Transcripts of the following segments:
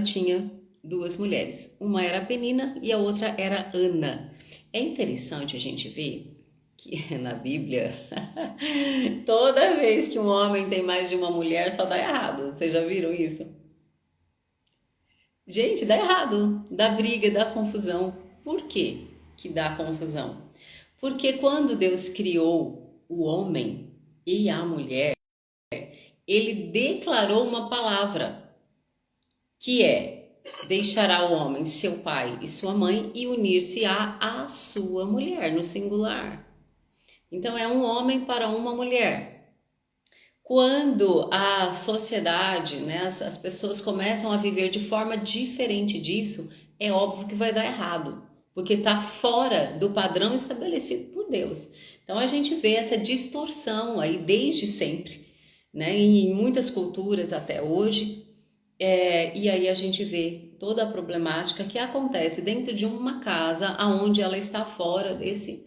tinha duas mulheres. Uma era Penina e a outra era Ana. É interessante a gente ver que na Bíblia, toda vez que um homem tem mais de uma mulher, só dá errado. Vocês já viram isso? Gente, dá errado, dá briga, dá confusão. Por quê que dá confusão? Porque quando Deus criou o homem e a mulher, ele declarou uma palavra, que é: deixará o homem seu pai e sua mãe e unir-se-á à sua mulher, no singular. Então é um homem para uma mulher. Quando a sociedade, né, as pessoas começam a viver de forma diferente disso, é óbvio que vai dar errado, porque está fora do padrão estabelecido por Deus. Então a gente vê essa distorção aí desde sempre, né, em muitas culturas até hoje. E aí a gente vê toda a problemática que acontece dentro de uma casa onde ela está fora desse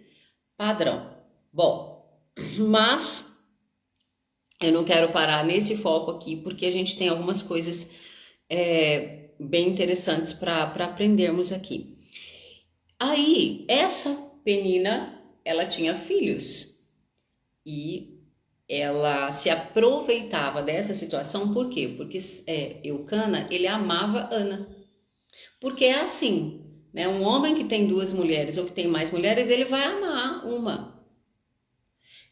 padrão. Bom, mas eu não quero parar nesse foco aqui, porque a gente tem algumas coisas bem interessantes para aprendermos aqui. Aí, essa Penina, ela tinha filhos e ela se aproveitava dessa situação. Por quê? Porque Eucana, ele amava Ana. Porque é assim, né? Um homem que tem duas mulheres ou que tem mais mulheres, ele vai amar uma.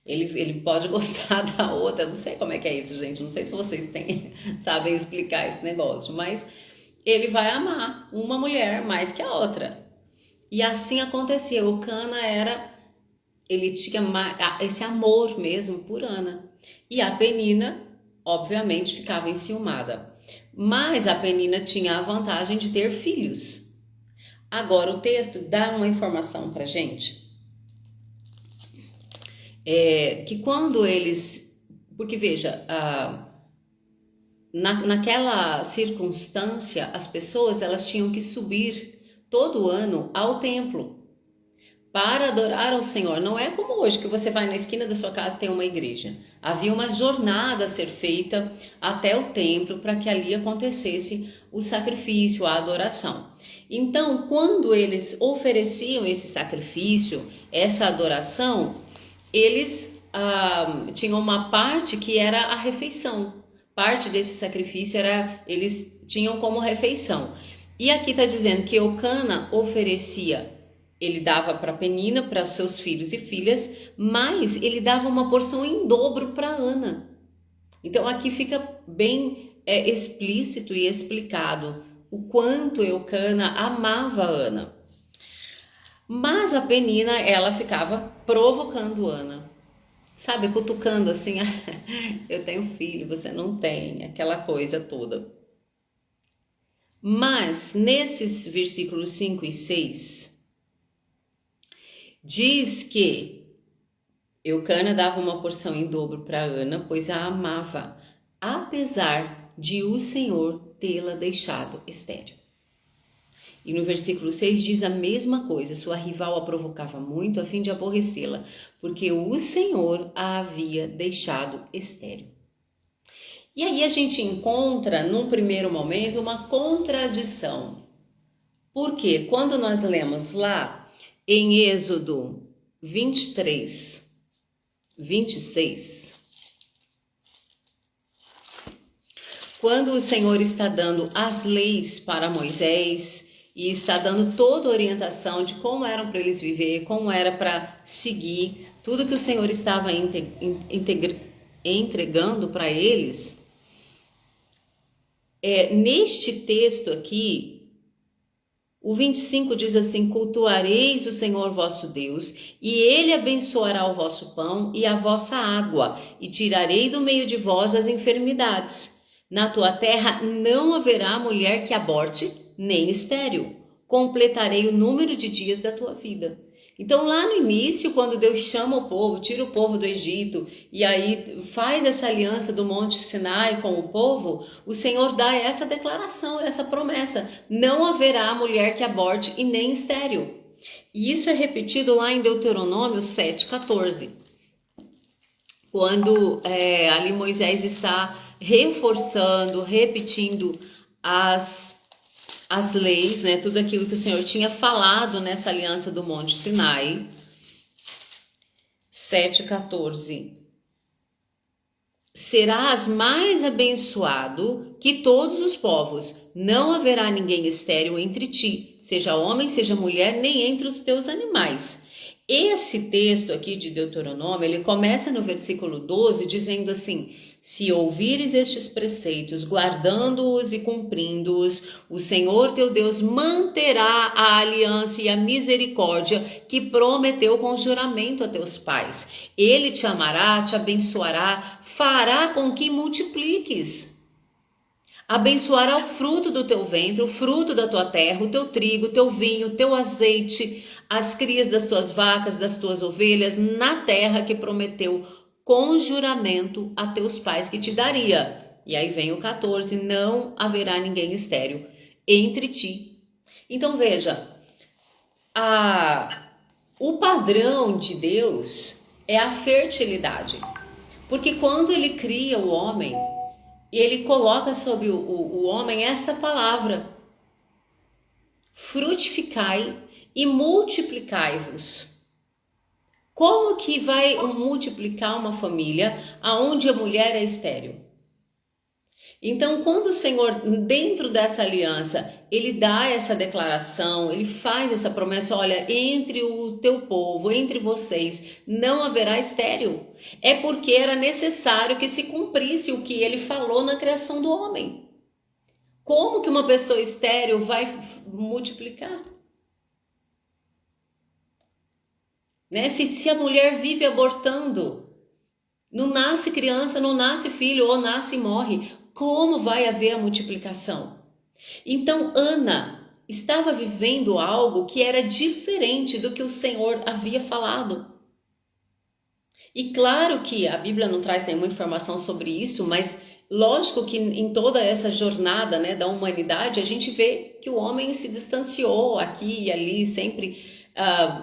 Ele pode gostar da outra. Não sei como é que é isso, gente. Não sei se vocês sabem explicar esse negócio, mas ele vai amar uma mulher mais que a outra. E assim acontecia. Eucana ele tinha esse amor mesmo por Ana. E a Penina, obviamente, ficava enciumada. Mas a Penina tinha a vantagem de ter filhos. Agora, o texto dá uma informação pra gente. Que quando eles... Porque, veja, naquela circunstância, as pessoas elas tinham que subir todo ano ao templo para adorar ao Senhor. Não é como hoje, que você vai na esquina da sua casa e tem uma igreja. Havia uma jornada a ser feita até o templo para que ali acontecesse o sacrifício, a adoração. Então, quando eles ofereciam esse sacrifício, essa adoração, eles tinham uma parte que era a refeição. Parte desse sacrifício eles tinham como refeição. E aqui está dizendo que Eucana oferecia, ele dava para Penina, para seus filhos e filhas, mas ele dava uma porção em dobro para Ana. Então aqui fica bem explícito e explicado o quanto Eucana amava Ana. Mas a Penina, ela ficava provocando Ana. Sabe, cutucando assim, eu tenho filho, você não tem, aquela coisa toda. Mas nesses versículos 5 e 6, diz que Eucana dava uma porção em dobro para Ana, pois a amava, apesar de o Senhor tê-la deixado estéril. E no versículo 6 diz a mesma coisa: sua rival a provocava muito a fim de aborrecê-la, porque o Senhor a havia deixado estéril. E aí a gente encontra, num primeiro momento, uma contradição. Porque quando nós lemos lá em Êxodo 23, 26, quando o Senhor está dando as leis para Moisés e está dando toda a orientação de como eram para eles viver, como era para seguir, tudo que o Senhor estava entregando para eles, neste texto aqui, o 25 diz assim: cultuareis o Senhor vosso Deus, e ele abençoará o vosso pão e a vossa água, e tirarei do meio de vós as enfermidades. Na tua terra não haverá mulher que aborte, nem estéril. Completarei o número de dias da tua vida. Então, lá no início, quando Deus chama o povo, tira o povo do Egito, e aí faz essa aliança do Monte Sinai com o povo, o Senhor dá essa declaração, essa promessa: não haverá mulher que aborte e nem estéril. E isso é repetido lá em Deuteronômio 7,14. Quando ali Moisés está reforçando, repetindo as as leis, né, tudo aquilo que o Senhor tinha falado nessa aliança do Monte Sinai. 7:14. Serás mais abençoado que todos os povos. Não haverá ninguém estéril entre ti, seja homem, seja mulher, nem entre os teus animais. Esse texto aqui de Deuteronômio, ele começa no versículo 12 dizendo assim: se ouvires estes preceitos, guardando-os e cumprindo-os, o Senhor teu Deus manterá a aliança e a misericórdia que prometeu com juramento a teus pais. Ele te amará, te abençoará, fará com que multipliques. Abençoará o fruto do teu ventre, o fruto da tua terra, o teu trigo, o teu vinho, o teu azeite, as crias das tuas vacas, das tuas ovelhas, na terra que prometeu com juramento a teus pais que te daria. E aí vem o 14, não haverá ninguém estéril entre ti. Então veja, o padrão de Deus é a fertilidade. Porque quando ele cria o homem, ele coloca sobre o homem esta palavra: frutificai e multiplicai-vos. Como que vai multiplicar uma família aonde a mulher é estéril? Então, quando o Senhor, dentro dessa aliança, ele dá essa declaração, ele faz essa promessa: olha, entre o teu povo, entre vocês, não haverá estéril. É porque era necessário que se cumprisse o que ele falou na criação do homem. Como que uma pessoa estéril vai multiplicar? Né? Se a mulher vive abortando, não nasce criança, não nasce filho, ou nasce e morre, como vai haver a multiplicação? Então Ana estava vivendo algo que era diferente do que o Senhor havia falado. E claro que a Bíblia não traz nenhuma informação sobre isso, mas lógico que em toda essa jornada, né, da humanidade, a gente vê que o homem se distanciou aqui e ali, sempre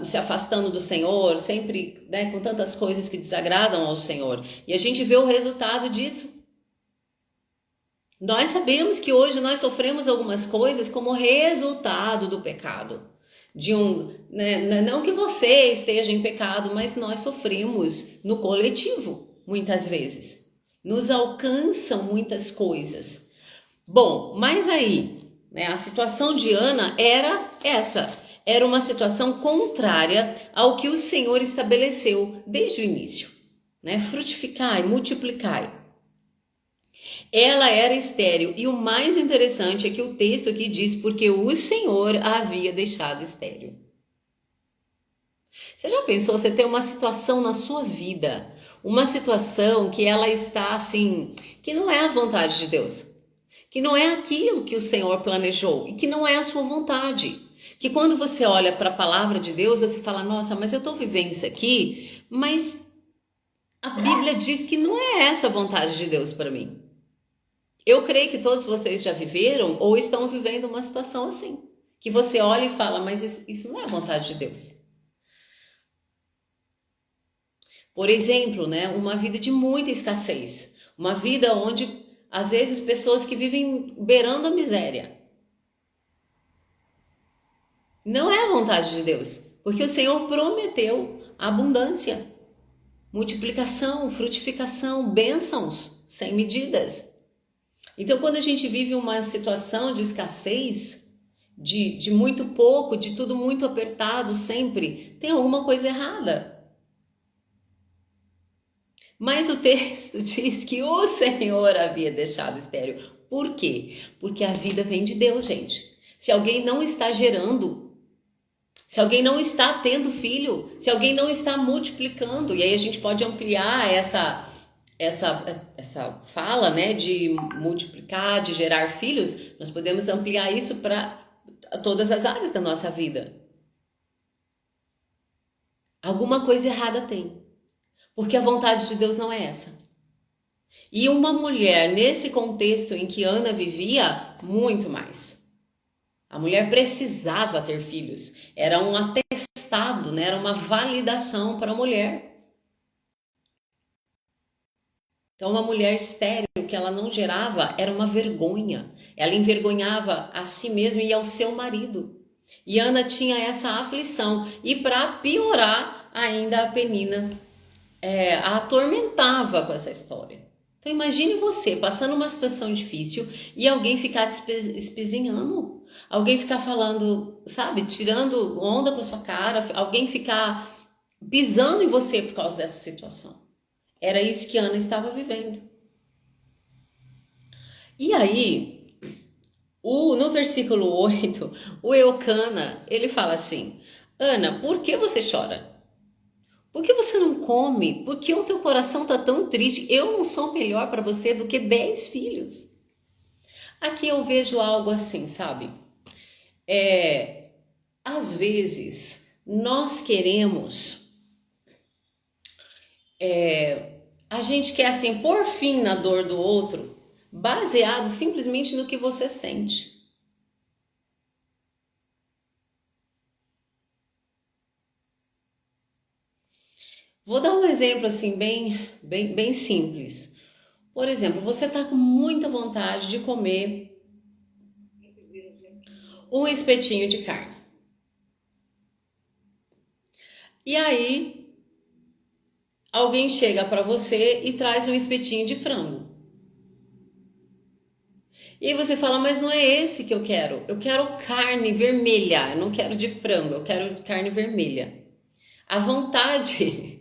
se afastando do Senhor, sempre, né, com tantas coisas que desagradam ao Senhor. E a gente vê o resultado disso. Nós sabemos que hoje nós sofremos algumas coisas como resultado do pecado. Não que você esteja em pecado, mas nós sofremos no coletivo, muitas vezes. Nos alcançam muitas coisas. Bom, mas aí, né, a situação de Ana era essa. Era uma situação contrária ao que o Senhor estabeleceu desde o início, né? Frutificai, multiplicai. Ela era estéril, e o mais interessante é que o texto aqui diz: porque o Senhor a havia deixado estéril. Você já pensou, você tem uma situação na sua vida, uma situação que ela está assim, que não é a vontade de Deus, que não é aquilo que o Senhor planejou e que não é a sua vontade. Que quando você olha para a palavra de Deus, você fala: nossa, mas eu estou vivendo isso aqui, mas a Bíblia diz que não é essa a vontade de Deus para mim. Eu creio que todos vocês já viveram ou estão vivendo uma situação assim, que você olha e fala: mas isso não é a vontade de Deus. Por exemplo, né, uma vida de muita escassez, uma vida onde às vezes pessoas que vivem beirando a miséria. Não é a vontade de Deus, porque o Senhor prometeu abundância, multiplicação, frutificação, bênçãos sem medidas. Então, quando a gente vive uma situação de escassez, de muito pouco, de tudo muito apertado sempre, tem alguma coisa errada. Mas o texto diz que o Senhor havia deixado estéril. Por quê? Porque a vida vem de Deus, gente. Se alguém não está gerando, se alguém não está tendo filho, se alguém não está multiplicando, e aí a gente pode ampliar essa fala, né, de multiplicar, de gerar filhos, nós podemos ampliar isso para todas as áreas da nossa vida. Alguma coisa errada tem, porque a vontade de Deus não é essa. E uma mulher, nesse contexto em que Ana vivia, muito mais. A mulher precisava ter filhos, era um atestado, né? Era uma validação para a mulher. Então, uma mulher estéril que ela não gerava era uma vergonha. Ela envergonhava a si mesma e ao seu marido. E Ana tinha essa aflição. E para piorar, ainda a Penina a atormentava com essa história. Então imagine você passando uma situação difícil e alguém ficar te espezinhando, alguém ficar falando, sabe, tirando onda com a sua cara, alguém ficar pisando em você por causa dessa situação. Era isso que Ana estava vivendo. E aí, no versículo 8, o Eucana, ele fala assim: Ana, por que você chora? Por que você não come? Por que o teu coração está tão triste? Eu não sou melhor para você do que 10 filhos. Aqui eu vejo algo assim, sabe? Às vezes, nós queremos... a gente quer, assim, pôr fim na dor do outro, baseado simplesmente no que você sente. Vou dar um exemplo assim bem simples. Por exemplo, você está com muita vontade de comer um espetinho de carne. E aí, alguém chega para você e traz um espetinho de frango. E aí você fala, mas não é esse que eu quero. Eu quero carne vermelha, eu não quero de frango, eu quero carne vermelha. A vontade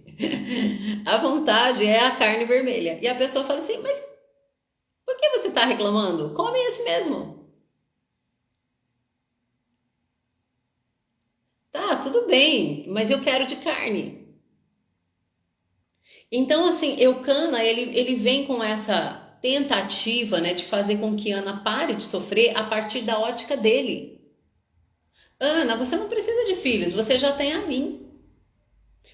é a carne vermelha. E a pessoa fala assim, mas por que você está reclamando? Come esse mesmo. Tá, tudo bem, mas eu quero de carne. Então, assim, Eucana, ele vem com essa tentativa, né, de fazer com que Ana pare de sofrer a partir da ótica dele. Ana, você não precisa de filhos, você já tem a mim.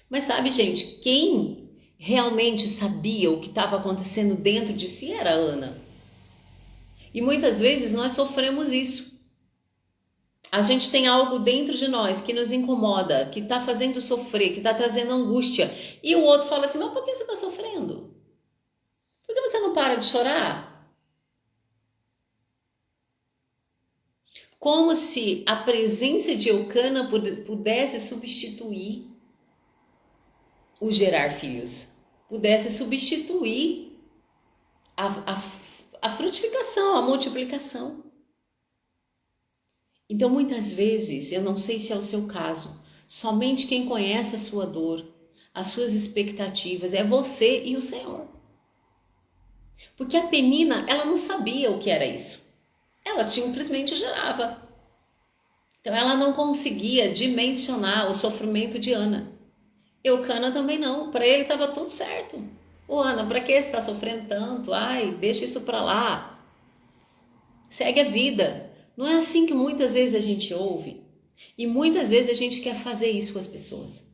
Mas sabe, gente, quem realmente sabia o que estava acontecendo dentro de si era a Ana. E muitas vezes nós sofremos isso. A gente tem algo dentro de nós que nos incomoda, que está fazendo sofrer, que está trazendo angústia. E o outro fala assim, mas por que você está sofrendo? Por que você não para de chorar? Como se a presença de Eucana pudesse substituir o gerar filhos. Pudesse substituir a frutificação, a multiplicação. Então, muitas vezes, eu não sei se é o seu caso, somente quem conhece a sua dor, as suas expectativas, é você e o Senhor. Porque a Penina, ela não sabia o que era isso. Ela simplesmente gerava. Então, ela não conseguia dimensionar o sofrimento de Ana. Eucana também não. Para ele estava tudo certo. Ô Ana, para que você está sofrendo tanto? Ai, deixa isso para lá. Segue a vida. Não é assim que muitas vezes a gente ouve? E muitas vezes a gente quer fazer isso com as pessoas.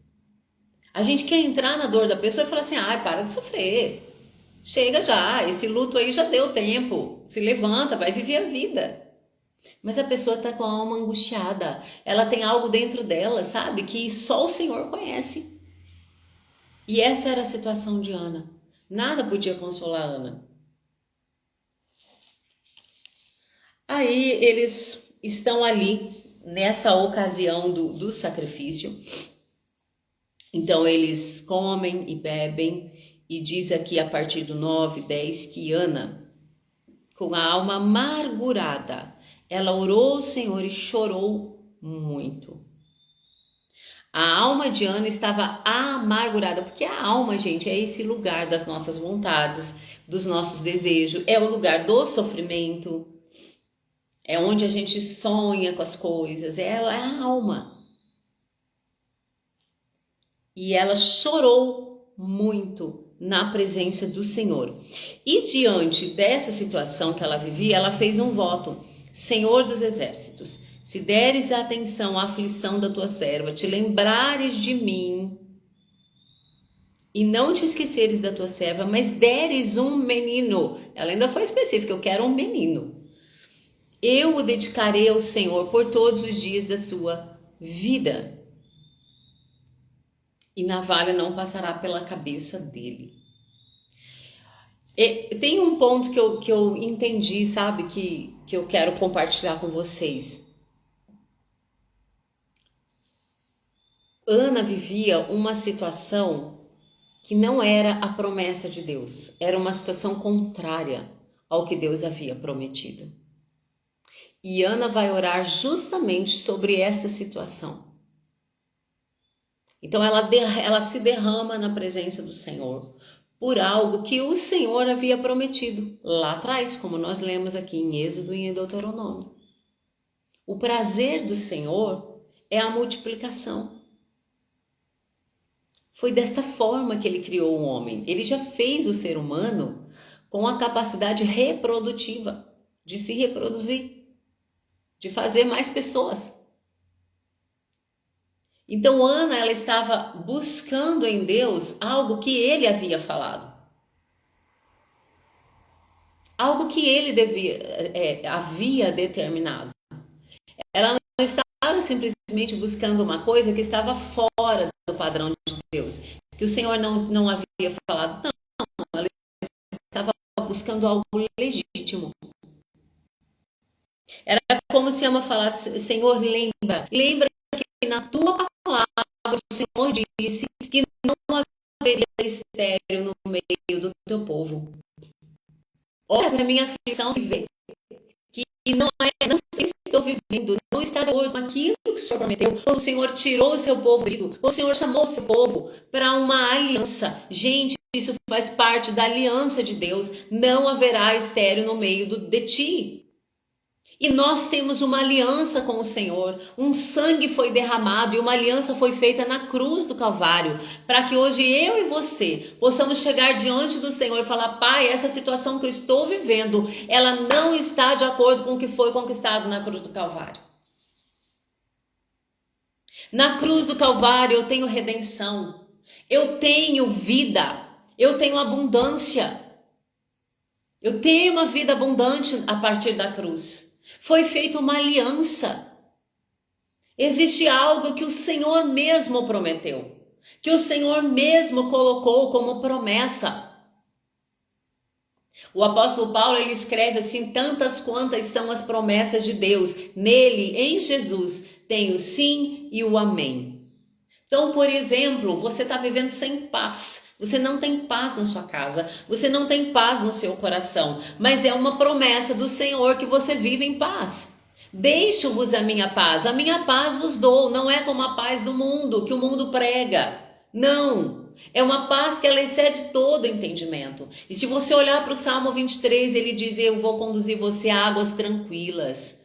A gente quer entrar na dor da pessoa e falar assim, ai, para de sofrer. Chega já, esse luto aí já deu tempo. Se levanta, vai viver a vida. Mas a pessoa está com a alma angustiada. Ela tem algo dentro dela, sabe? Que só o Senhor conhece. E essa era a situação de Ana. Nada podia consolar Ana. Aí eles estão ali nessa ocasião do sacrifício. Então eles comem e bebem. E diz aqui a partir do 9, 10 que Ana, com a alma amargurada, ela orou ao Senhor e chorou muito. A alma de Ana estava amargurada, porque a alma, gente, é esse lugar das nossas vontades, dos nossos desejos, é o lugar do sofrimento, é onde a gente sonha com as coisas, é a alma. E ela chorou muito na presença do Senhor. E diante dessa situação que ela vivia, ela fez um voto: Senhor dos exércitos, se deres atenção à aflição da tua serva, te lembrares de mim e não te esqueceres da tua serva, mas deres um menino. Ela ainda foi específica, eu quero um menino. Eu o dedicarei ao Senhor por todos os dias da sua vida. E navalha não passará pela cabeça dele. E tem um ponto que eu entendi, sabe, que eu quero compartilhar com vocês. Ana vivia uma situação que não era a promessa de Deus, era uma situação contrária ao que Deus havia prometido. E Ana vai orar justamente sobre essa situação. Então ela se derrama na presença do Senhor por algo que o Senhor havia prometido lá atrás, como nós lemos aqui em Êxodo e em Deuteronômio. O prazer do Senhor é a multiplicação. Foi desta forma que ele criou o homem. Ele já fez o ser humano com a capacidade reprodutiva, de se reproduzir, de fazer mais pessoas. Então Ana, ela estava buscando em Deus algo que ele havia falado. Algo que ele havia determinado. Ela não estava simplesmente buscando uma coisa que estava fora do padrão de Deus, que o Senhor não havia falado. Não, ela estava buscando algo legítimo. Era como se Ana falasse: Senhor, lembra que na tua palavra o Senhor disse que não haveria estéril no meio do teu povo. Olha para a minha aflição e vê que não sei se estou vivendo, não está de acordo com aquilo que o Senhor prometeu. O Senhor tirou o seu povo, o Senhor chamou o seu povo para uma aliança. Gente, isso faz parte da aliança de Deus. Não haverá estéril no meio de ti. E nós temos uma aliança com o Senhor, um sangue foi derramado e uma aliança foi feita na cruz do Calvário, para que hoje eu e você possamos chegar diante do Senhor e falar: Pai, essa situação que eu estou vivendo, ela não está de acordo com o que foi conquistado na cruz do Calvário. Na cruz do Calvário eu tenho redenção, eu tenho vida, eu tenho abundância, eu tenho uma vida abundante a partir da cruz. Foi feita uma aliança. Existe algo que o Senhor mesmo prometeu, que o Senhor mesmo colocou como promessa. O apóstolo Paulo, ele escreve assim: tantas quantas são as promessas de Deus, nele, em Jesus, tem o sim e o amém. Então, por exemplo, você está vivendo sem paz. Você não tem paz na sua casa, você não tem paz no seu coração, mas é uma promessa do Senhor que você vive em paz. Deixo-vos a minha paz vos dou, não é como a paz do mundo, que o mundo prega. Não, é uma paz que ela excede todo entendimento. E se você olhar para o Salmo 23, ele diz: eu vou conduzir você a águas tranquilas.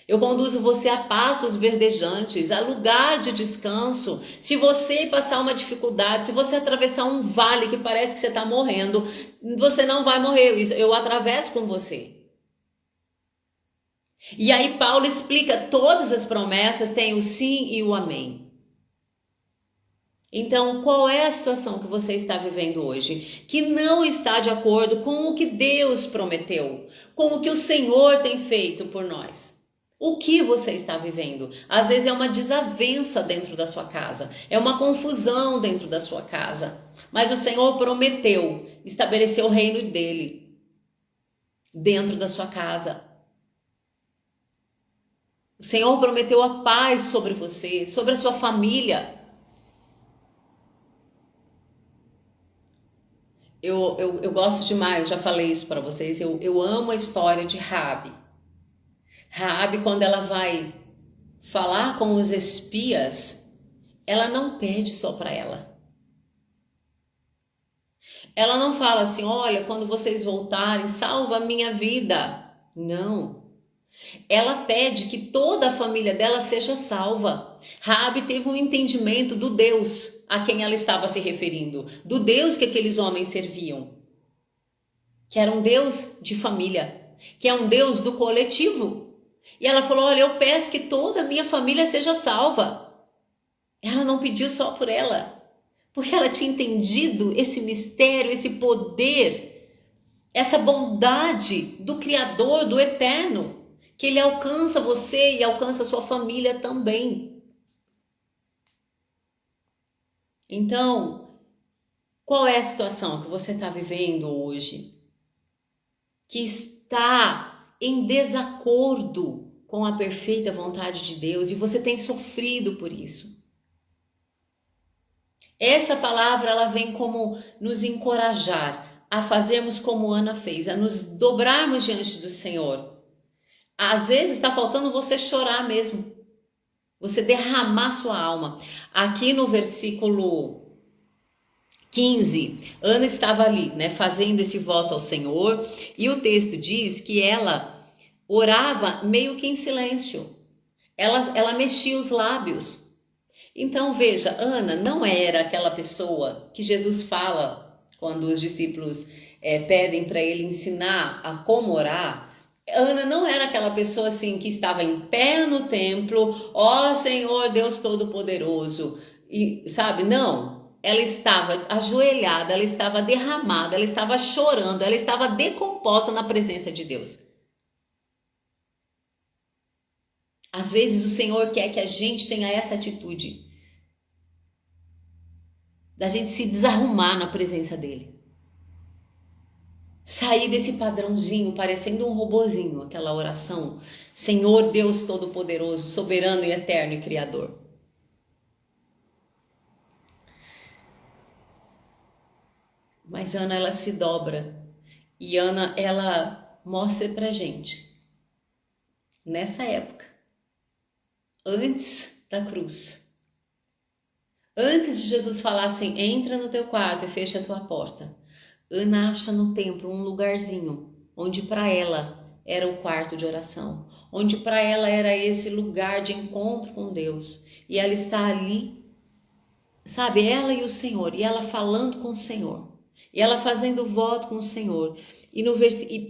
Eu conduzo você a pastos verdejantes, a lugar de descanso. Se você passar uma dificuldade, se você atravessar um vale que parece que você está morrendo, você não vai morrer, eu atravesso com você. E aí Paulo explica: todas as promessas têm o sim e o amém. Então, qual é a situação que você está vivendo hoje, que não está de acordo com o que Deus prometeu, com o que o Senhor tem feito por nós? O que você está vivendo? Às vezes é uma desavença dentro da sua casa, é uma confusão dentro da sua casa, mas o Senhor prometeu estabelecer o reino dele dentro da sua casa. O Senhor prometeu a paz sobre você, sobre a sua família. Eu gosto demais, já falei isso para vocês, eu amo a história de Raabe. Raabe, quando ela vai falar com os espias, ela não pede só para ela. Ela não fala assim: olha, quando vocês voltarem, salva a minha vida. Não. Ela pede que toda a família dela seja salva. Raabe teve um entendimento do Deus a quem ela estava se referindo, do Deus que aqueles homens serviam, que era um Deus de família, que é um Deus do coletivo. E ela falou: olha, eu peço que toda a minha família seja salva. Ela não pediu só por ela, porque ela tinha entendido esse mistério, esse poder, essa bondade do Criador, do Eterno, que Ele alcança você e alcança a sua família também. Então, qual é a situação que você está vivendo hoje? que está em desacordo com a perfeita vontade de Deus e você tem sofrido por isso. Essa palavra ela vem como nos encorajar a fazermos como Ana fez, a nos dobrarmos diante do Senhor. Às vezes está faltando você chorar mesmo, você derramar sua alma. Aqui no versículo 15, Ana estava ali, né, fazendo esse voto ao Senhor, e o texto diz que ela orava meio que em silêncio. Ela mexia os lábios. Então veja, Ana não era aquela pessoa que Jesus fala quando os discípulos pedem para ele ensinar a como orar. Ana não era aquela pessoa assim que estava em pé no templo, ó Senhor Deus Todo-Poderoso, e sabe, não. Ela estava ajoelhada, ela estava derramada, ela estava chorando, ela estava decomposta na presença de Deus. Às vezes o Senhor quer que a gente tenha essa atitude, da gente se desarrumar na presença dele. Sair desse padrãozinho, parecendo um robozinho, aquela oração, Senhor Deus Todo-Poderoso, soberano e eterno e criador. Mas Ana, ela se dobra. E Ana, ela mostra pra gente, nessa época, antes da cruz, antes de Jesus falar assim, entra no teu quarto e fecha a tua porta, Ana acha no templo um lugarzinho, onde para ela era o quarto de oração, onde para ela era esse lugar de encontro com Deus. E ela está ali, sabe, ela e o Senhor, e ela falando com o Senhor, e ela fazendo voto com o Senhor. E no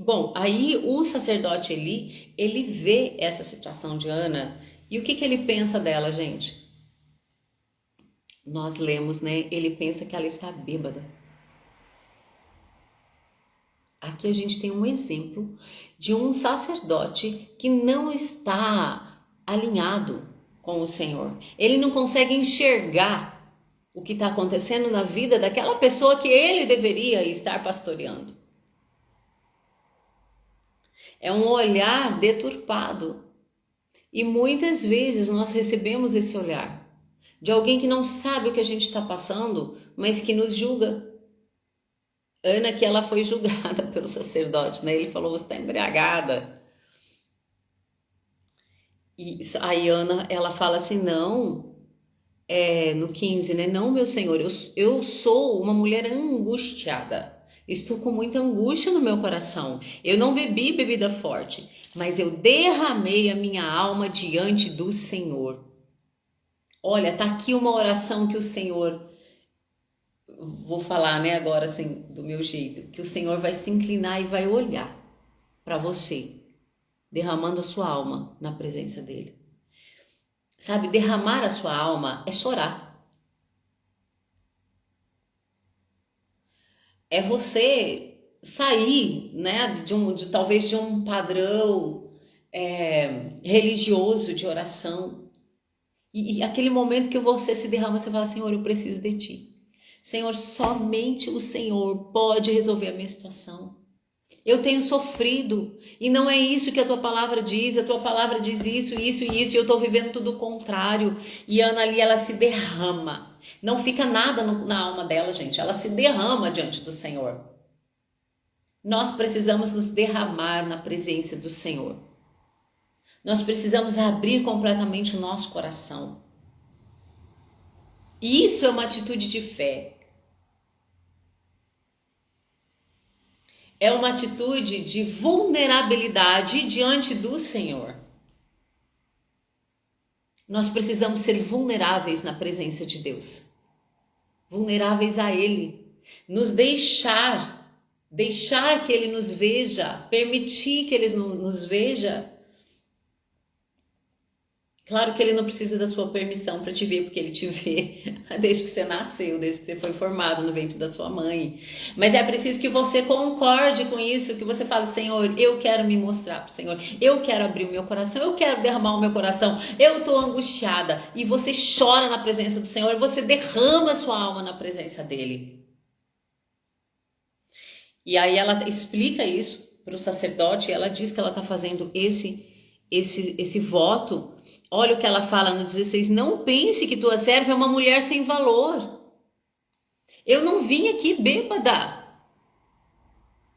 bom, aí o sacerdote Eli, ele vê essa situação de Ana, e o que ele pensa dela, gente? Nós lemos, né? Ele pensa que ela está bêbada. Aqui a gente tem um exemplo de um sacerdote que não está alinhado com o Senhor. Ele não consegue enxergar o que está acontecendo na vida daquela pessoa que ele deveria estar pastoreando. É um olhar deturpado. E muitas vezes nós recebemos esse olhar de alguém que não sabe o que a gente está passando, mas que nos julga. Ana, que ela foi julgada pelo sacerdote, né? Ele falou, você está embriagada. E aí Ana, ela fala assim, não, no 15, né? Não, meu Senhor, eu sou uma mulher angustiada. Estou com muita angústia no meu coração. Eu não bebi bebida forte, mas eu derramei a minha alma diante do Senhor. Olha, tá aqui uma oração que o Senhor, vou falar, né, agora assim, do meu jeito, que o Senhor vai se inclinar e vai olhar para você, derramando a sua alma na presença dele. Sabe, derramar a sua alma é chorar. É você sair, né, talvez de um padrão religioso de oração. E aquele momento que você se derrama, você fala, Senhor, eu preciso de ti. Senhor, somente o Senhor pode resolver a minha situação. Eu tenho sofrido e não é isso que a tua palavra diz. A tua palavra diz isso, isso e isso, e eu estou vivendo tudo o contrário. E Ana ali, ela se derrama. Não fica nada na alma dela, gente. Ela se derrama diante do Senhor. Nós precisamos nos derramar na presença do Senhor. Nós precisamos abrir completamente o nosso coração. E isso é uma atitude de fé. É uma atitude de vulnerabilidade diante do Senhor. Nós precisamos ser vulneráveis na presença de Deus. Vulneráveis a Ele. Nos deixar que Ele nos veja, permitir que Ele nos veja. Claro que Ele não precisa da sua permissão para te ver, porque Ele te vê desde que você nasceu, desde que você foi formado no ventre da sua mãe. Mas é preciso que você concorde com isso, que você fale, Senhor, eu quero me mostrar para o Senhor, eu quero abrir o meu coração, eu quero derramar o meu coração, eu estou angustiada. E você chora na presença do Senhor, você derrama a sua alma na presença dEle. E aí ela explica isso, para o sacerdote, ela diz que ela está fazendo esse voto. Olha o que ela fala no 16: não pense que tua serva é uma mulher sem valor. Eu não vim aqui bêbada.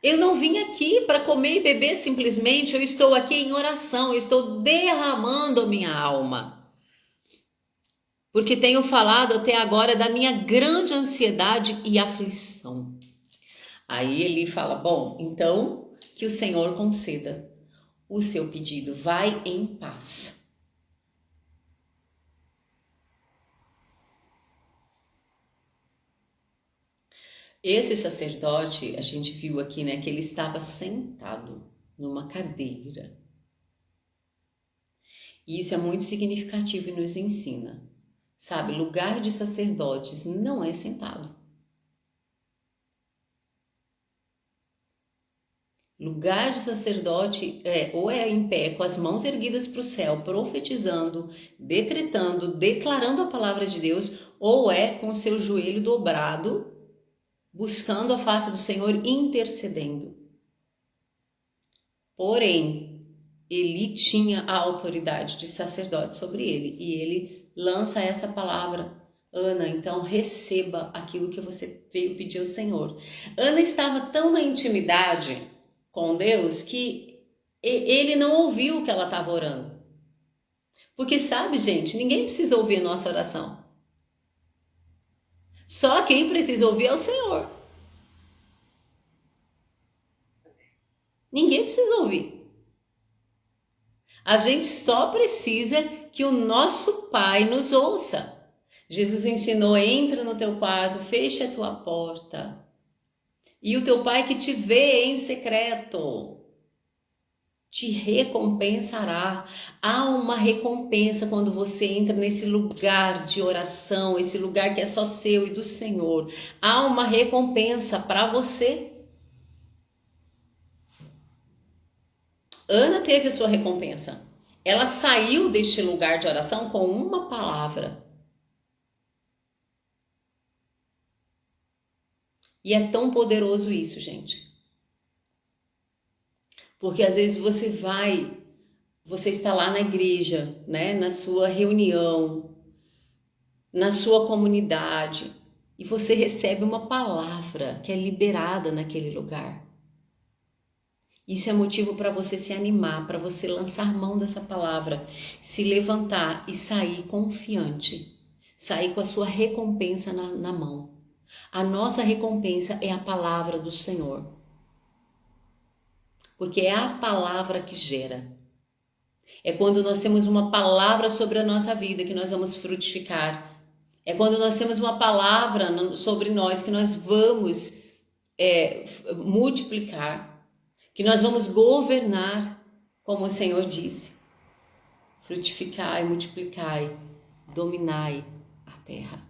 Eu não vim aqui para comer e beber simplesmente. Eu estou aqui em oração. Eu estou derramando a minha alma. Porque tenho falado até agora da minha grande ansiedade e aflição. Aí ele fala: bom, então que o Senhor conceda o seu pedido. Vai em paz. Esse sacerdote, a gente viu aqui, né, que ele estava sentado numa cadeira. E isso é muito significativo e nos ensina. Sabe, lugar de sacerdotes não é sentado. Lugar de sacerdote ou é em pé, com as mãos erguidas para o céu, profetizando, decretando, declarando a palavra de Deus, ou é com o seu joelho dobrado, buscando a face do Senhor, intercedendo. Porém, ele tinha a autoridade de sacerdote sobre ele, e ele lança essa palavra: Ana, então receba aquilo que você veio pedir ao Senhor. Ana estava tão na intimidade com Deus que ele não ouviu o que ela estava orando. Porque sabe, gente, ninguém precisa ouvir a nossa oração. Só quem precisa ouvir é o Senhor. Ninguém precisa ouvir. A gente só precisa que o nosso Pai nos ouça. Jesus ensinou: entra no teu quarto, fecha a tua porta, e o teu Pai que te vê em secreto te recompensará. Há uma recompensa quando você entra nesse lugar de oração, esse lugar que é só seu e do Senhor. Há uma recompensa para você. Ana teve a sua recompensa. Ela saiu deste lugar de oração com uma palavra. E é tão poderoso isso, gente. Porque às vezes você está lá na igreja, né, na sua reunião, na sua comunidade, e você recebe uma palavra que é liberada naquele lugar. Isso é motivo para você se animar, para você lançar mão dessa palavra, se levantar e sair confiante, sair com a sua recompensa na mão. A nossa recompensa é a palavra do Senhor, porque é a palavra que gera. É quando nós temos uma palavra sobre a nossa vida que nós vamos frutificar. É quando nós temos uma palavra sobre nós que nós vamos multiplicar, que nós vamos governar, como o Senhor disse: frutificai, multiplicai, dominai a terra.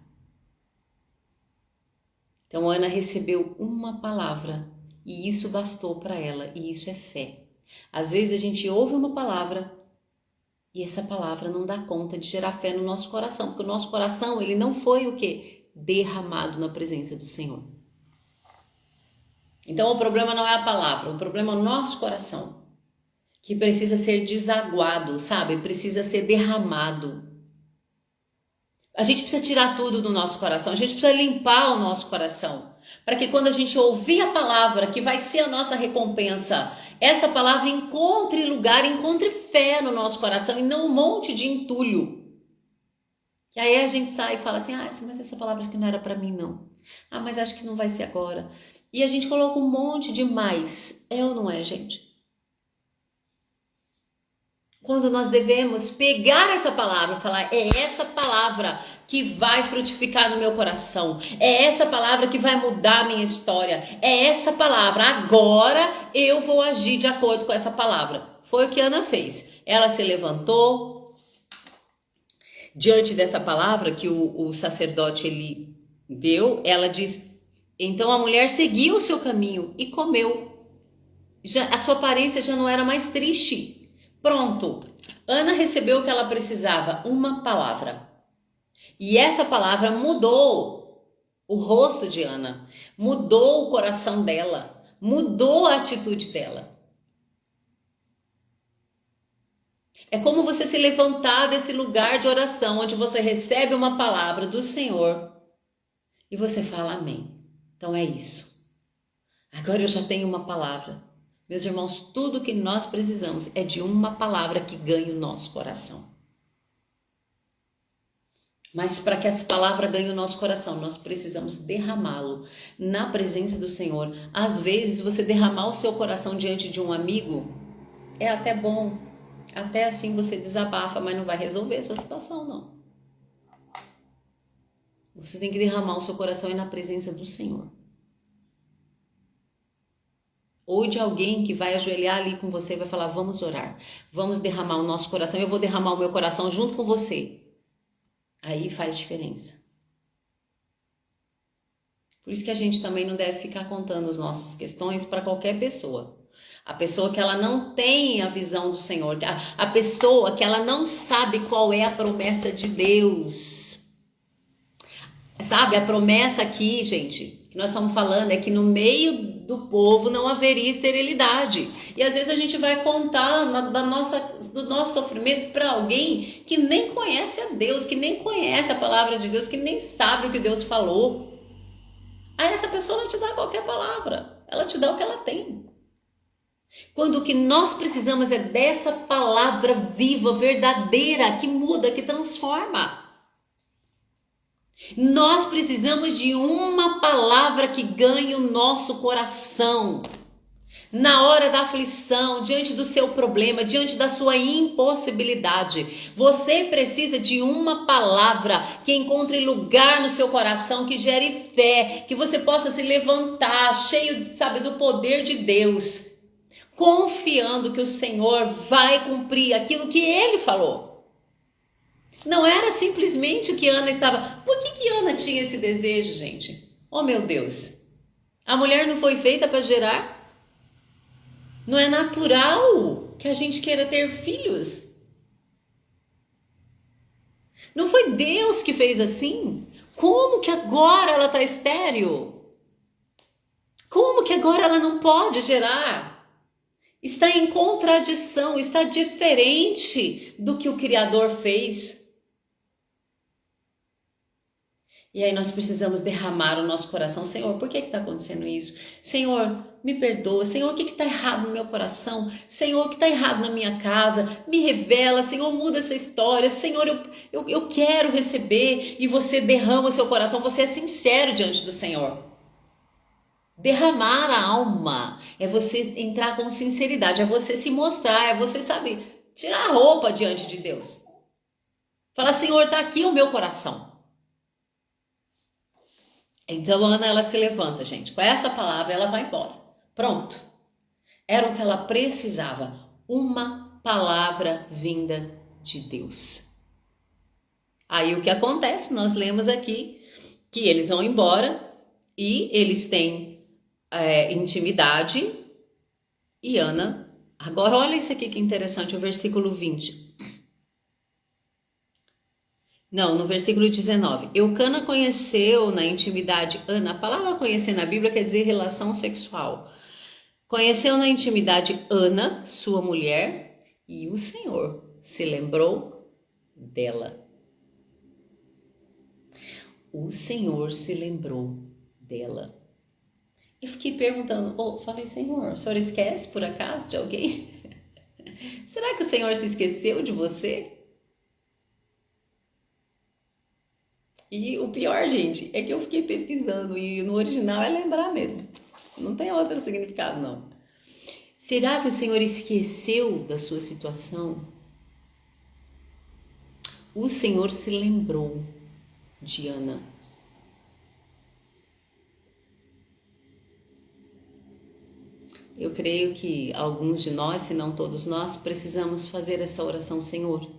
Então Ana recebeu uma palavra e isso bastou para ela, e isso é fé. Às vezes a gente ouve uma palavra e essa palavra não dá conta de gerar fé no nosso coração, porque o nosso coração, ele não foi o quê? Derramado na presença do Senhor. Então o problema não é a palavra, o problema é o nosso coração, que precisa ser desaguado, sabe? Precisa ser derramado. A gente precisa tirar tudo do nosso coração, a gente precisa limpar o nosso coração, para que quando a gente ouvir a palavra, que vai ser a nossa recompensa, essa palavra encontre lugar, encontre fé no nosso coração e não um monte de entulho. E aí a gente sai e fala assim: mas essa palavra acho que não era para mim não. Mas acho que não vai ser agora. E a gente coloca um monte de mais. É ou não é, gente? Quando nós devemos pegar essa palavra e falar: é essa palavra que vai frutificar no meu coração. É essa palavra que vai mudar a minha história. É essa palavra. Agora eu vou agir de acordo com essa palavra. Foi o que Ana fez. Ela se levantou diante dessa palavra que o sacerdote ele deu. Ela diz: então a mulher seguiu o seu caminho e comeu. A sua aparência já não era mais triste. Pronto, Ana recebeu o que ela precisava, uma palavra. E essa palavra mudou o rosto de Ana, mudou o coração dela, mudou a atitude dela. É como você se levantar desse lugar de oração, onde você recebe uma palavra do Senhor e você fala amém. Então é isso. Agora eu já tenho uma palavra. Meus irmãos, tudo que nós precisamos é de uma palavra que ganhe o nosso coração. Mas para que essa palavra ganhe o nosso coração, nós precisamos derramá-lo na presença do Senhor. Às vezes, você derramar o seu coração diante de um amigo é até bom. Até assim você desabafa, mas não vai resolver a sua situação, não. Você tem que derramar o seu coração na presença do Senhor. Ou de alguém que vai ajoelhar ali com você e vai falar, vamos orar. Vamos derramar o nosso coração. Eu vou derramar o meu coração junto com você. Aí faz diferença. Por isso que a gente também não deve ficar contando as nossas questões para qualquer pessoa. A pessoa que ela não tem a visão do Senhor. A pessoa que ela não sabe qual é a promessa de Deus. Sabe, a promessa aqui, gente, que nós estamos falando é que no meio do povo não haveria esterilidade. E às vezes a gente vai contar do nosso sofrimento para alguém que nem conhece a Deus, que nem conhece a palavra de Deus, que nem sabe o que Deus falou. Aí essa pessoa não te dá qualquer palavra, ela te dá o que ela tem. Quando o que nós precisamos é dessa palavra viva, verdadeira, que muda, que transforma. Nós precisamos de uma palavra que ganhe o nosso coração. Na hora da aflição, diante do seu problema, diante da sua impossibilidade, você precisa de uma palavra que encontre lugar no seu coração, que gere fé, que você possa se levantar cheio, sabe, do poder de Deus, confiando que o Senhor vai cumprir aquilo que Ele falou. Não era simplesmente o que Ana estava... Por que Ana tinha esse desejo, gente? Oh, meu Deus! A mulher não foi feita para gerar? Não é natural que a gente queira ter filhos? Não foi Deus que fez assim? Como que agora ela está estéril? Como que agora ela não pode gerar? Está em contradição, está diferente do que o Criador fez. E aí nós precisamos derramar o nosso coração. Senhor, por que está acontecendo isso? Senhor, me perdoa. Senhor, o que está errado no meu coração? Senhor, o que está errado na minha casa? Me revela. Senhor, muda essa história. Senhor, eu quero receber. E você derrama o seu coração. Você é sincero diante do Senhor. Derramar a alma é você entrar com sinceridade. É você se mostrar. É você, sabe, tirar a roupa diante de Deus. Falar, Senhor, está aqui o meu coração. Então Ana, ela se levanta, gente. Com essa palavra, ela vai embora. Pronto. Era o que ela precisava. Uma palavra vinda de Deus. Aí o que acontece? Nós lemos aqui que eles vão embora e eles têm intimidade. E Ana... Agora olha isso aqui que interessante, o versículo 20. Não, no versículo 19. Eucana conheceu na intimidade Ana. A palavra conhecer na Bíblia quer dizer relação sexual. Conheceu na intimidade Ana, sua mulher, e o Senhor se lembrou dela. O Senhor se lembrou dela. Eu fiquei perguntando, falei, Senhor, o Senhor esquece por acaso de alguém? Será que o Senhor se esqueceu de você? E o pior, gente, é que eu fiquei pesquisando e no original é lembrar mesmo. Não tem outro significado, não. Será que o Senhor esqueceu da sua situação? O Senhor se lembrou de Ana. Eu creio que alguns de nós, se não todos nós, precisamos fazer essa oração. Senhor,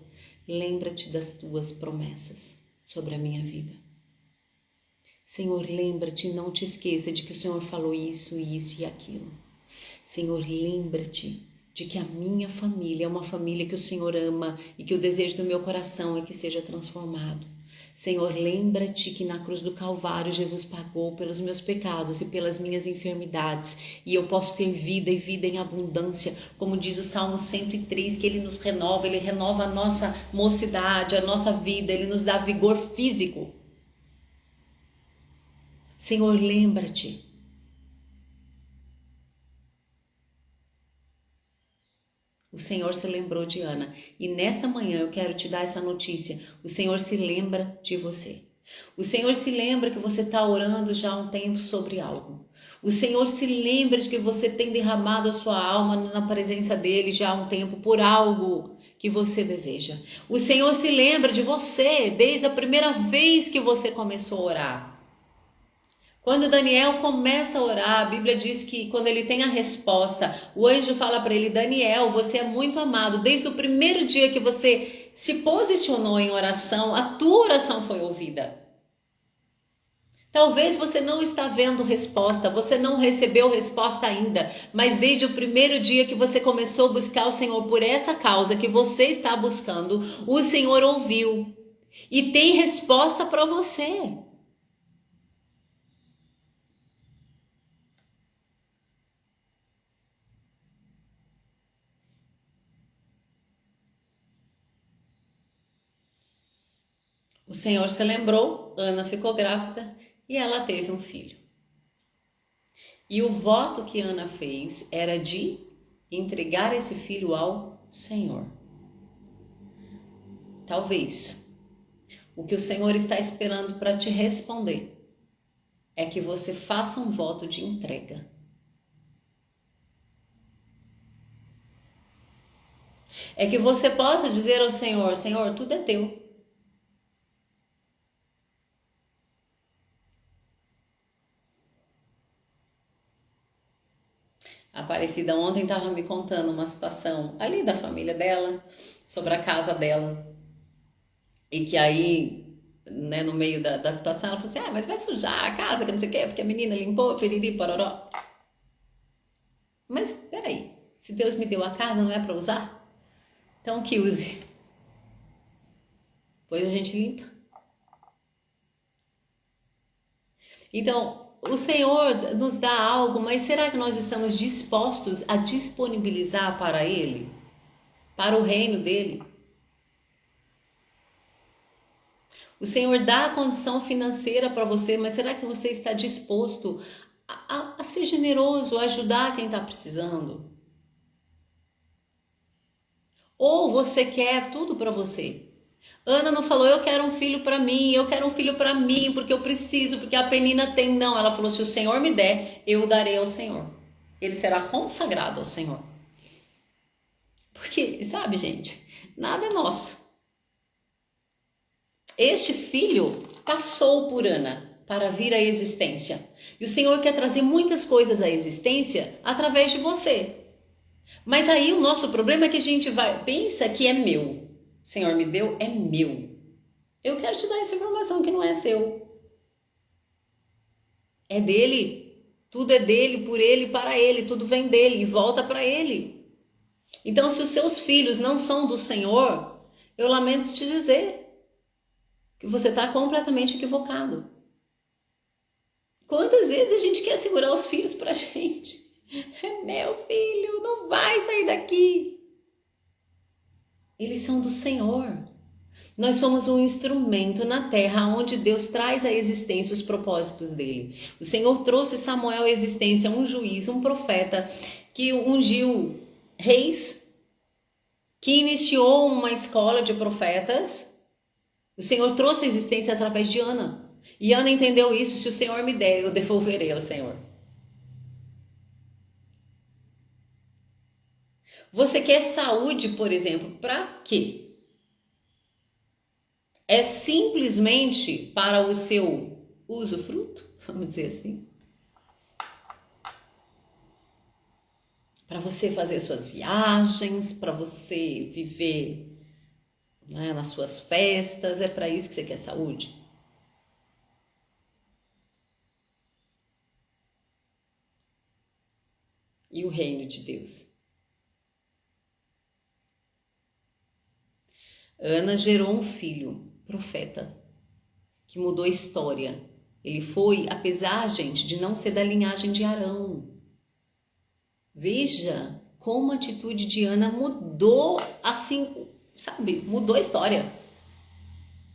lembra-te das tuas promessas sobre a minha vida. Senhor, lembra-te, não te esqueça de que o Senhor falou isso, isso e aquilo. Senhor, lembra-te de que a minha família é uma família que o Senhor ama e que o desejo do meu coração é que seja transformado. Senhor, lembra-te que na cruz do Calvário Jesus pagou pelos meus pecados e pelas minhas enfermidades, e eu posso ter vida e vida em abundância, como diz o Salmo 103, que Ele nos renova, Ele renova a nossa mocidade, a nossa vida, Ele nos dá vigor físico. Senhor, lembra-te. O Senhor se lembrou de Ana, e nesta manhã eu quero te dar essa notícia. O Senhor se lembra de você. O Senhor se lembra que você está orando já há um tempo sobre algo. O Senhor se lembra de que você tem derramado a sua alma na presença dEle já há um tempo por algo que você deseja. O Senhor se lembra de você desde a primeira vez que você começou a orar. Quando Daniel começa a orar, a Bíblia diz que quando ele tem a resposta, o anjo fala para ele: Daniel, você é muito amado. Desde o primeiro dia que você se posicionou em oração, a tua oração foi ouvida. Talvez você não está vendo resposta, você não recebeu resposta ainda, mas desde o primeiro dia que você começou a buscar o Senhor por essa causa que você está buscando, o Senhor ouviu e tem resposta para você. O Senhor se lembrou, Ana ficou grávida e ela teve um filho. E o voto que Ana fez era de entregar esse filho ao Senhor. Talvez o que o Senhor está esperando para te responder é que você faça um voto de entrega. É que você possa dizer ao Senhor: Senhor, tudo é teu. A Aparecida ontem estava me contando uma situação ali da família dela, sobre a casa dela. E que aí, né, no meio da situação, ela falou assim: mas vai sujar a casa, que não sei o quê, porque a menina limpou, piriri, pororó. Mas peraí, se Deus me deu a casa, não é para usar? Então que use. Depois a gente limpa. Então, o Senhor nos dá algo, mas será que nós estamos dispostos a disponibilizar para Ele? Para o reino dEle? O Senhor dá a condição financeira para você, mas será que você está disposto a ser generoso, a ajudar quem está precisando? Ou você quer tudo para você? Ana não falou: eu quero um filho para mim, eu quero um filho para mim, porque eu preciso, porque a Penina tem. Não, ela falou: se o Senhor me der, eu darei ao Senhor. Ele será consagrado ao Senhor. Porque, sabe, gente, nada é nosso. Este filho passou por Ana para vir à existência. E o Senhor quer trazer muitas coisas à existência através de você. Mas aí o nosso problema é que a gente pensa que é meu. O Senhor me deu, é meu. Eu quero te dar essa informação que não é seu. É dele. Tudo é dele, por ele, para ele. Tudo vem dele e volta para ele. Então, se os seus filhos não são do Senhor, eu lamento te dizer que você está completamente equivocado. Quantas vezes a gente quer segurar os filhos pra gente? É meu filho, não vai sair daqui. Eles são do Senhor. Nós somos um instrumento na terra onde Deus traz à existência os propósitos dele. O Senhor trouxe Samuel à existência, um juiz, um profeta, que ungiu reis, que iniciou uma escola de profetas. O Senhor trouxe à existência através de Ana. E Ana entendeu isso: se o Senhor me der, eu devolverei ao Senhor. Você quer saúde, por exemplo, para quê? É simplesmente para o seu usufruto, vamos dizer assim? Para você fazer suas viagens, para você viver, né, nas suas festas, é para isso que você quer saúde? E o reino de Deus? Ana gerou um filho, profeta. que mudou a história. Ele foi, apesar, gente, de não ser da linhagem de Arão. Veja como a atitude de Ana mudou, assim, sabe, mudou a história.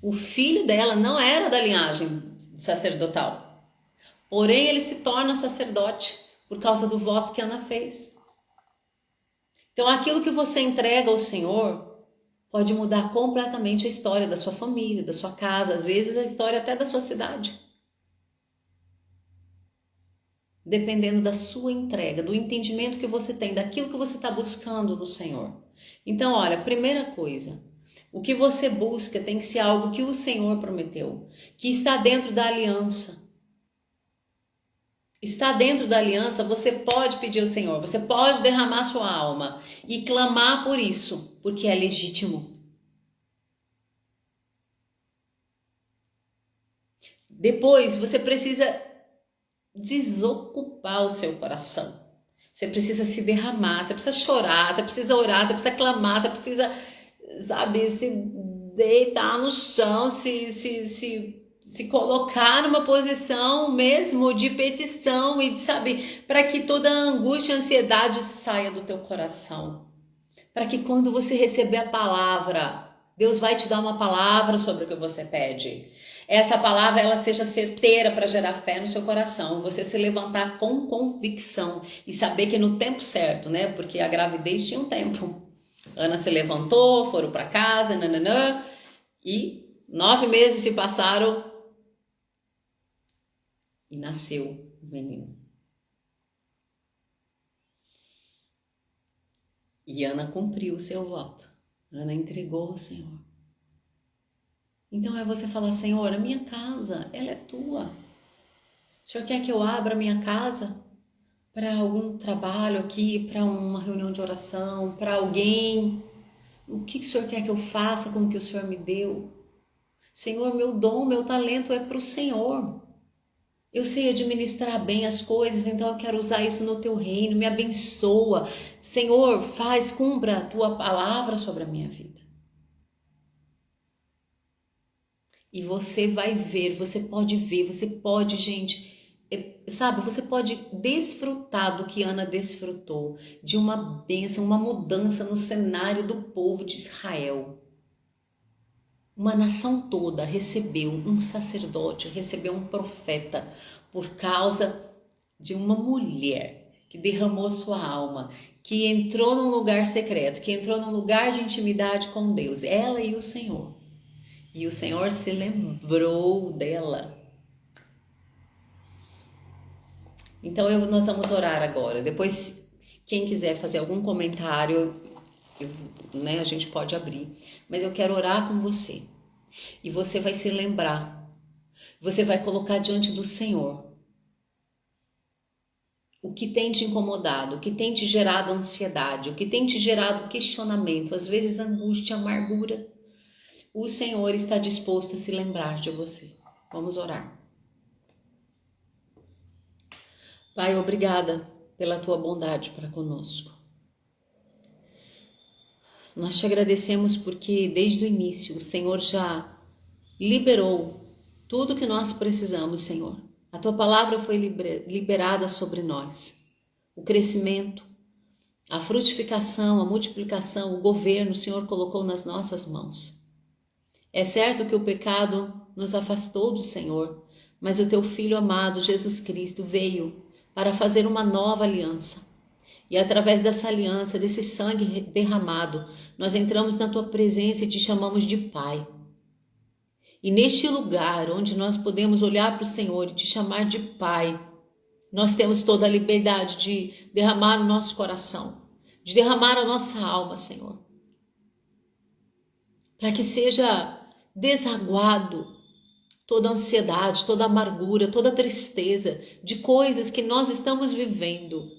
O filho dela não era da linhagem sacerdotal, porém ele se torna sacerdote por causa do voto que Ana fez. Então aquilo que você entrega ao Senhor pode mudar completamente a história da sua família, da sua casa, às vezes a história até da sua cidade. Dependendo da sua entrega, do entendimento que você tem, daquilo que você está buscando no Senhor. Então, olha, primeira coisa, o que você busca tem que ser algo que o Senhor prometeu, que está dentro da aliança. Está dentro da aliança, você pode pedir ao Senhor, você pode derramar sua alma e clamar por isso, porque é legítimo. Depois, você precisa desocupar o seu coração. Você precisa se derramar, você precisa chorar, você precisa orar, você precisa clamar, você precisa, sabe, se deitar no chão, se colocar numa posição mesmo de petição e, sabe, para que toda a angústia e ansiedade saia do teu coração. Para que quando você receber a palavra, Deus vai te dar uma palavra sobre o que você pede. Essa palavra ela seja certeira para gerar fé no seu coração, você se levantar com convicção e saber que no tempo certo, né? Porque a gravidez tinha um tempo. Ana se levantou, foram para casa, nananã, e 9 meses se passaram e nasceu o menino. E Ana cumpriu o seu voto. Ana entregou ao Senhor. Então é você falar, Senhor, a minha casa, ela é tua. O Senhor quer que eu abra a minha casa para algum trabalho aqui, para uma reunião de oração, para alguém? O que o Senhor quer que eu faça com o que o Senhor me deu? Senhor, meu dom, meu talento é para o Senhor. Eu sei administrar bem as coisas, então eu quero usar isso no teu reino, me abençoa. Senhor, cumpra a tua palavra sobre a minha vida. E você vai ver, você pode, gente, sabe, você pode desfrutar do que Ana desfrutou, de uma bênção, uma mudança no cenário do povo de Israel. Uma nação toda recebeu um sacerdote, recebeu um profeta, por causa de uma mulher que derramou sua alma, que entrou num lugar secreto, que entrou num lugar de intimidade com Deus, ela e o Senhor. E o Senhor se lembrou dela. Então nós vamos orar agora. Depois, quem quiser fazer algum comentário, a gente pode abrir. Mas eu quero orar com você. E você vai se lembrar. Você vai colocar diante do Senhor o que tem te incomodado, o que tem te gerado ansiedade, o que tem te gerado questionamento, às vezes angústia, amargura. O Senhor está disposto a se lembrar de você. Vamos orar. Pai, obrigada pela tua bondade para conosco. Nós te agradecemos porque desde o início o Senhor já liberou tudo que nós precisamos, Senhor. A tua palavra foi liberada sobre nós. O crescimento, a frutificação, a multiplicação, o governo, o Senhor colocou nas nossas mãos. É certo que o pecado nos afastou do Senhor, mas o teu Filho amado, Jesus Cristo, veio para fazer uma nova aliança. E através dessa aliança, desse sangue derramado, nós entramos na tua presença e te chamamos de Pai. E neste lugar onde nós podemos olhar para o Senhor e te chamar de Pai, nós temos toda a liberdade de derramar o nosso coração, de derramar a nossa alma, Senhor. Para que seja desaguado toda ansiedade, toda amargura, toda tristeza de coisas que nós estamos vivendo,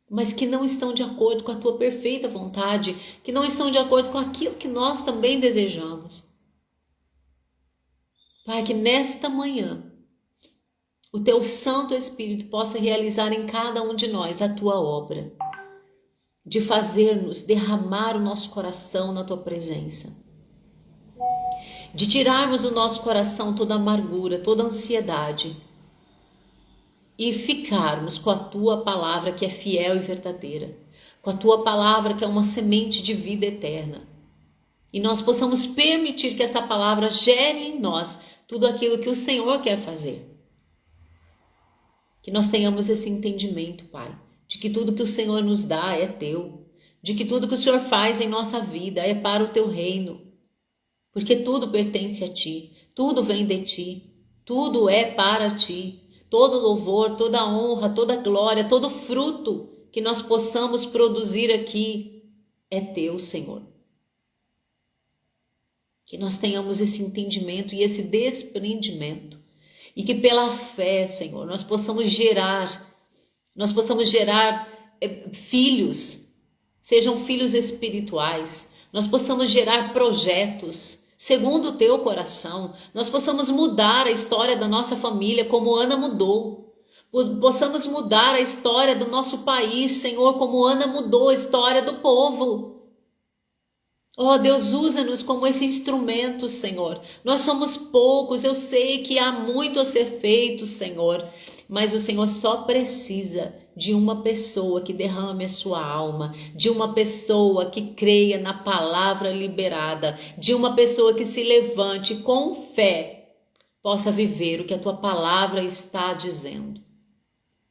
mas que não estão de acordo com a tua perfeita vontade, que não estão de acordo com aquilo que nós também desejamos. Pai, que nesta manhã o teu Santo Espírito possa realizar em cada um de nós a tua obra, de fazer-nos derramar o nosso coração na tua presença. de tirarmos do nosso coração toda amargura, toda ansiedade e ficarmos com a tua palavra que é fiel e verdadeira, com a tua palavra que é uma semente de vida eterna. E nós possamos permitir que essa palavra gere em nós tudo aquilo que o Senhor quer fazer. Que nós tenhamos esse entendimento, Pai, de que tudo que o Senhor nos dá é teu, de que tudo que o Senhor faz em nossa vida é para o teu reino, porque tudo pertence a ti, tudo vem de ti, tudo é para ti. Todo louvor, toda honra, toda glória, todo fruto que nós possamos produzir aqui é teu, Senhor. Que nós tenhamos esse entendimento e esse desprendimento. E que pela fé, Senhor, nós possamos gerar filhos, sejam filhos espirituais. Nós possamos gerar projetos segundo o teu coração. Nós possamos mudar a história da nossa família como Ana mudou. Possamos mudar a história do nosso país, Senhor, como Ana mudou a história do povo. Oh, Deus, usa-nos como esse instrumento, Senhor. Nós somos poucos, eu sei que há muito a ser feito, Senhor. Mas o Senhor só precisa de uma pessoa que derrame a sua alma, de uma pessoa que creia na palavra liberada, de uma pessoa que se levante com fé, possa viver o que a tua palavra está dizendo.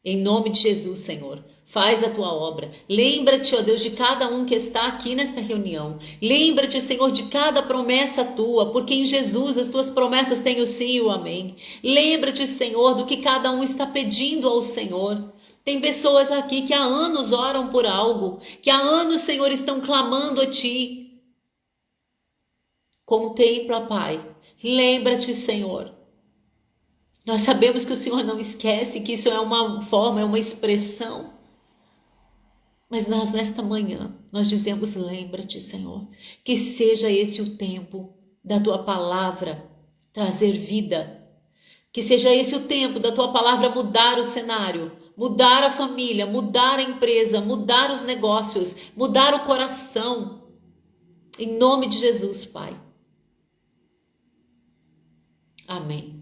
Em nome de Jesus, Senhor, faz a tua obra. Lembra-te, ó Deus, de cada um que está aqui nesta reunião. Lembra-te, Senhor, de cada promessa tua, porque em Jesus as tuas promessas têm o sim e o amém. Lembra-te, Senhor, do que cada um está pedindo ao Senhor. Tem pessoas aqui que há anos oram por algo, que há anos, Senhor, estão clamando a ti. Contempla, Pai. Lembra-te, Senhor. Nós sabemos que o Senhor não esquece, que isso é uma forma, é uma expressão. Mas nós, nesta manhã, nós dizemos, lembra-te, Senhor, que seja esse o tempo da tua palavra trazer vida. Que seja esse o tempo da tua palavra mudar o cenário, mudar a família, mudar a empresa, mudar os negócios, mudar o coração. Em nome de Jesus, Pai. Amém.